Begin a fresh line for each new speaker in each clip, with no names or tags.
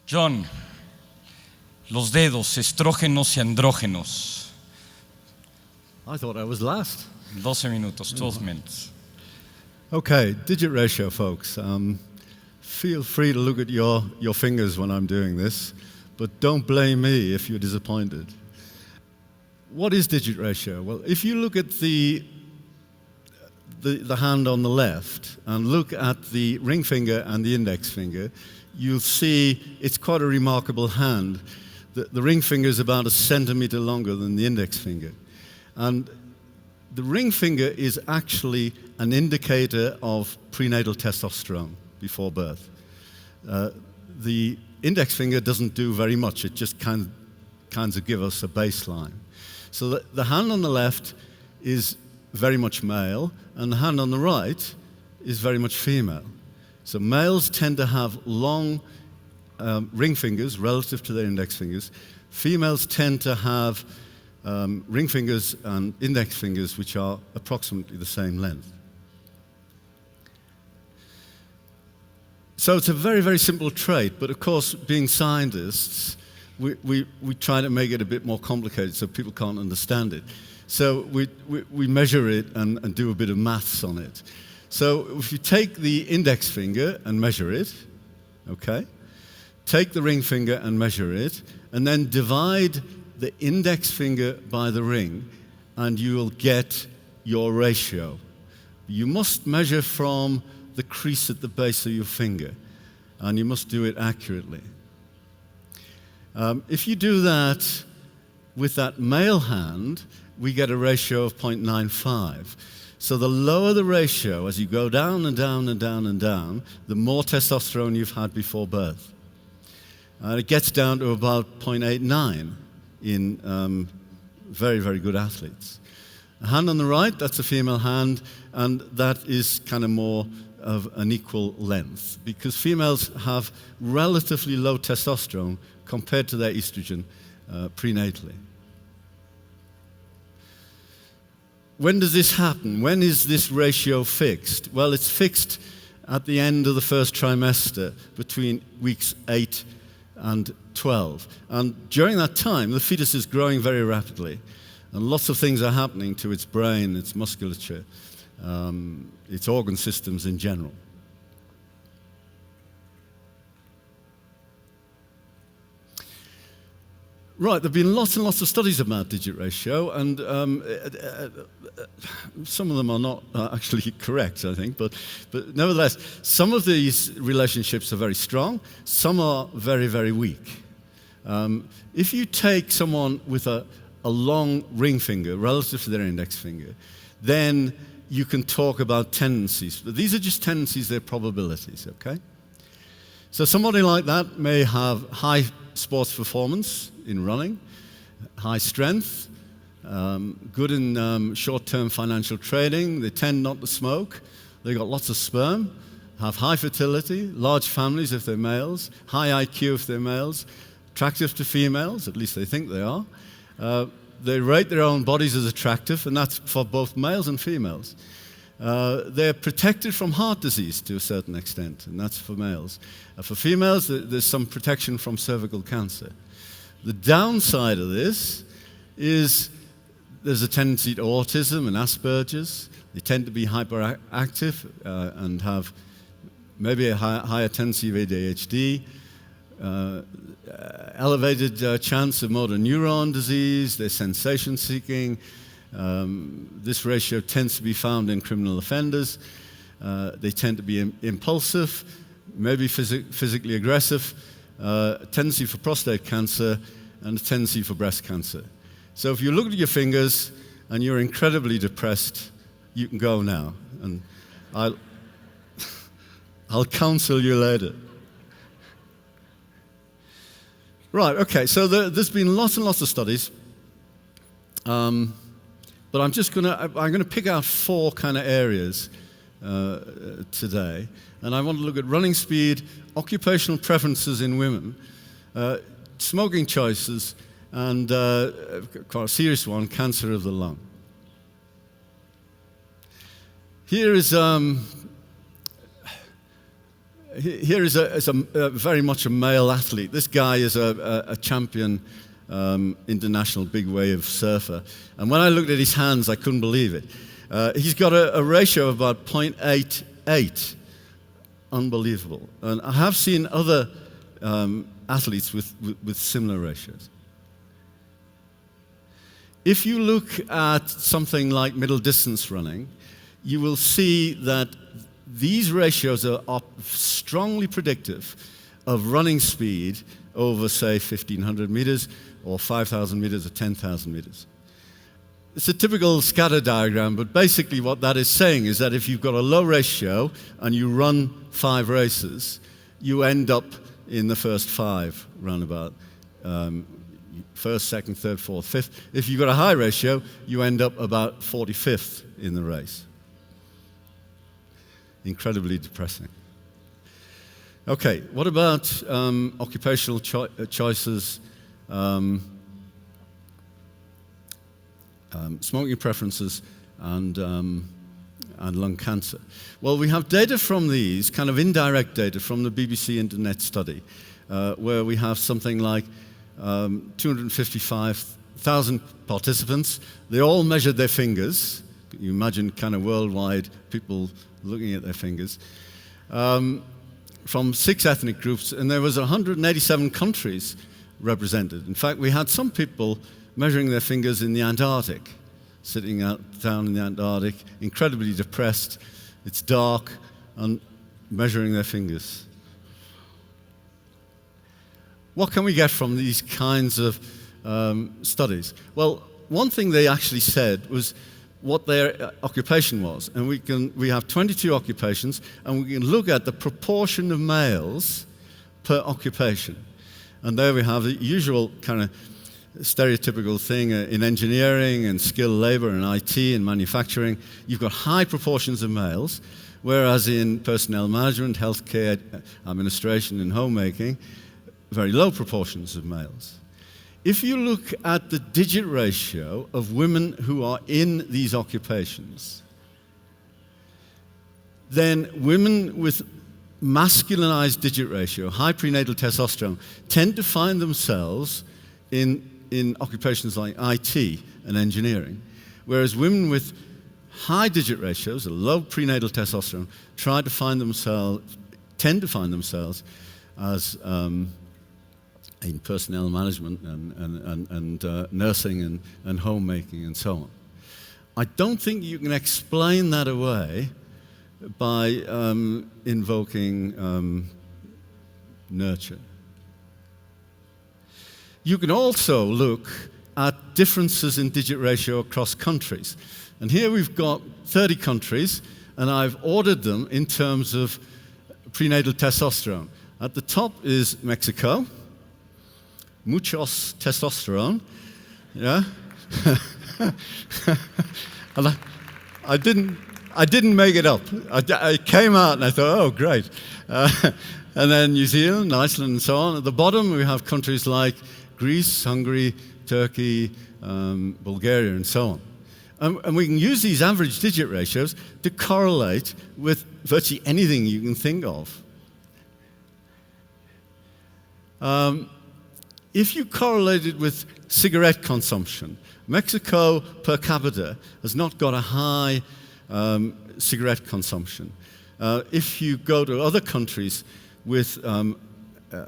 John, los dedos, estrógenos y andrógenos.
I thought I was last.
12 minutos, 12 minutes.
Okay, digit ratio, folks. Feel free to look at your fingers when I'm doing this, but don't blame me if you're disappointed. What is digit ratio? Well, if you look at the hand on the left and look at the ring finger and the index finger, you'll see it's quite a remarkable hand. The ring finger is about a centimeter longer than the index finger. And the ring finger is actually an indicator of prenatal testosterone before birth. The index finger doesn't do very much. It just kind of gives us a baseline. So the hand on the left is very much male, and the hand on the right is very much female. So males tend to have long ring fingers relative to their index fingers. Females tend to have ring fingers and index fingers which are approximately the same length. So it's a very, very simple trait, but of course, being scientists, we try to make it a bit more complicated so people can't understand it. So we measure it and do a bit of maths on it. So if you take the index finger and measure it, okay, take the ring finger and measure it, and then divide the index finger by the ring, and you will get your ratio. You must measure from the crease at the base of your finger, and you must do it accurately. If you do that with that male hand, we get a ratio of 0.95. So the lower the ratio, as you go down and down and down and down, the more testosterone you've had before birth. And it gets down to about 0.89 in very, very good athletes. The hand on the right, that's a female hand, and that is kind of more of an equal length, because females have relatively low testosterone compared to their estrogen prenatally. When does this happen? When is this ratio fixed? Well, it's fixed at the end of the first trimester, between weeks 8 and 12. And during that time, the fetus is growing very rapidly, and lots of things are happening to its brain, its musculature, its organ systems in general. Right, there have been lots and lots of studies about digit ratio, and some of them are not actually correct, I think, but nevertheless, some of these relationships are very strong, some are very, very weak. If you take someone with a long ring finger relative to their index finger, then you can talk about tendencies. But these are just tendencies, they're probabilities, okay? So somebody like that may have high sports performance in running, high strength, good in short-term financial trading. They tend not to smoke. They've got lots of sperm, have high fertility, large families if they're males, high IQ if they're males, attractive to females, at least they think they are. They rate their own bodies as attractive, and that's for both males and females. They're protected from heart disease to a certain extent, and that's for males. For females, there's some protection from cervical cancer. The downside of this is there's a tendency to autism and Asperger's. They tend to be hyperactive and have maybe a higher tendency of ADHD, elevated chance of motor neuron disease. They're sensation-seeking. This ratio tends to be found in criminal offenders. They tend to be impulsive, maybe physically aggressive, tendency for prostate cancer, and a tendency for breast cancer. So if you look at your fingers and you're incredibly depressed, you can go now, and I'll counsel you later. Right, okay, so there's been lots and lots of studies. But I'm going to pick out 4 kind of areas today, and I want to look at running speed, occupational preferences in women, smoking choices, and quite a serious one, cancer of the lung. Here is here is a very much a male athlete. This guy is a champion international big wave surfer. And when I looked at his hands, I couldn't believe it. He's got a ratio of about 0.88. Unbelievable. And I have seen other athletes with similar ratios. If you look at something like middle distance running, you will see that these ratios are strongly predictive of running speed over, say, 1,500 meters or 5,000 meters or 10,000 meters. It's a typical scatter diagram, but basically what that is saying is that if you've got a low ratio and you run 5 races, you end up in the first 5 roundabout. First, second, third, fourth, fifth. If you've got a high ratio, you end up about 45th in the race. Incredibly depressing. Okay, what about occupational choices, smoking preferences, and lung cancer? Well, we have data from these, kind of indirect data from the BBC Internet study, where we have something like 255,000 participants. They all measured their fingers. You imagine kind of worldwide people looking at their fingers. From 6 ethnic groups, and there was 187 countries represented. In fact, we had some people measuring their fingers in the Antarctic, sitting down in the Antarctic, incredibly depressed. It's dark, and measuring their fingers. What can we get from these kinds of studies? Well, one thing they actually said was what their occupation was. And we have 22 occupations, and we can look at the proportion of males per occupation. And there we have the usual kind of stereotypical thing in engineering and skilled labor and IT and manufacturing. You've got high proportions of males, whereas in personnel management, healthcare, administration, and homemaking, very low proportions of males. If you look at the digit ratio of women who are in these occupations, then women with masculinized digit ratio, high prenatal testosterone, tend to find themselves in occupations like IT and engineering, whereas women with high digit ratios, a low prenatal testosterone, tend to find themselves as in personnel management and nursing and homemaking and so on. I don't think you can explain that away by invoking nurture. You can also look at differences in digit ratio across countries. And here we've got 30 countries, and I've ordered them in terms of prenatal testosterone. At the top is Mexico. Muchos testosterone, yeah. And I didn't make it up. I came out and I thought, oh, great. And then New Zealand, Iceland, and so on. At the bottom, we have countries like Greece, Hungary, Turkey, Bulgaria, and so on. And we can use these average digit ratios to correlate with virtually anything you can think of. If you correlate it with cigarette consumption, Mexico per capita has not got a high cigarette consumption. If you go to other countries with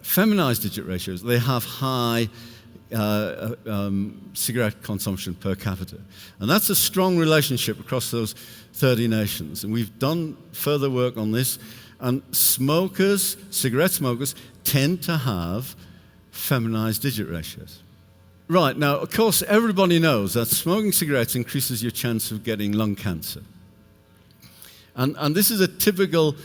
feminized digit ratios, they have high cigarette consumption per capita. And that's a strong relationship across those 30 nations. And we've done further work on this. And smokers, cigarette smokers, tend to have feminized digit ratios. Right, now, of course, everybody knows that smoking cigarettes increases your chance of getting lung cancer. And this is a typical,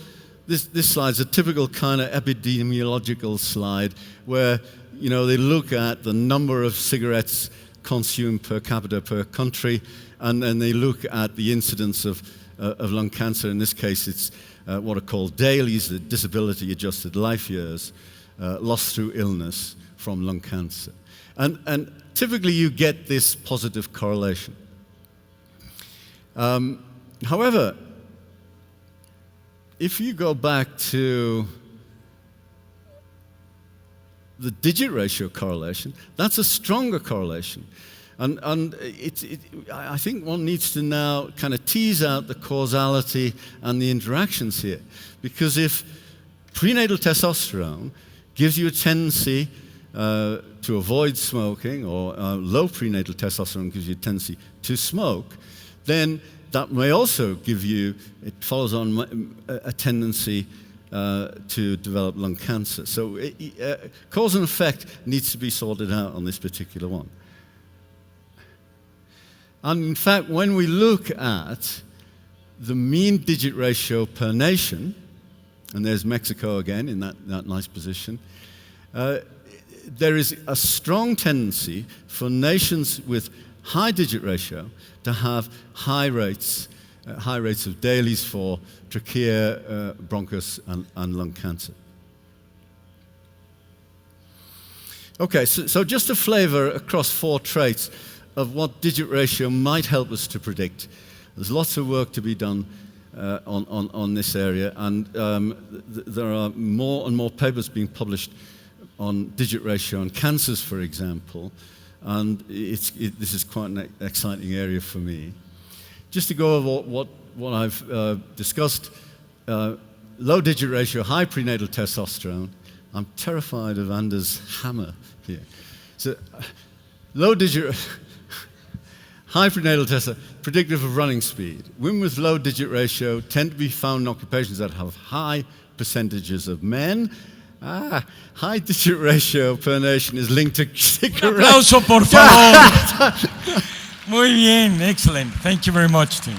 this slide's a typical kind of epidemiological slide where, you know, they look at the number of cigarettes consumed per capita per country, and then they look at the incidence of lung cancer. In this case, it's what are called DALYs, the disability-adjusted life years, lost through illness from lung cancer. And typically you get this positive correlation. However, if you go back to the digit ratio correlation, that's a stronger correlation. And I think one needs to now kind of tease out the causality and the interactions here. Because if prenatal testosterone gives you a tendency to avoid smoking, or low prenatal testosterone gives you a tendency to smoke, then that may also give you, it follows on a tendency to develop lung cancer. So cause and effect needs to be sorted out on this particular one. And in fact, when we look at the mean digit ratio per nation, and there's Mexico again in that nice position, there is a strong tendency for nations with high digit ratio to have high rates of dailies for trachea, bronchus, and lung cancer. Okay, so just a flavor across 4 traits of what digit ratio might help us to predict. There's lots of work to be done on this area, and there are more and more papers being published on digit ratio on cancers, for example, and this is quite an exciting area for me. Just to go over what I've discussed, low digit ratio, high prenatal testosterone. I'm terrified of Anders' hammer here. So, low digit, high prenatal testosterone, predictive of running speed. Women with low digit ratio tend to be found in occupations that have high percentages of men. High digit ratio per nation is linked to cigarettes.
Un aplauso, por favor. Muy bien, excellent. Thank you very much, team.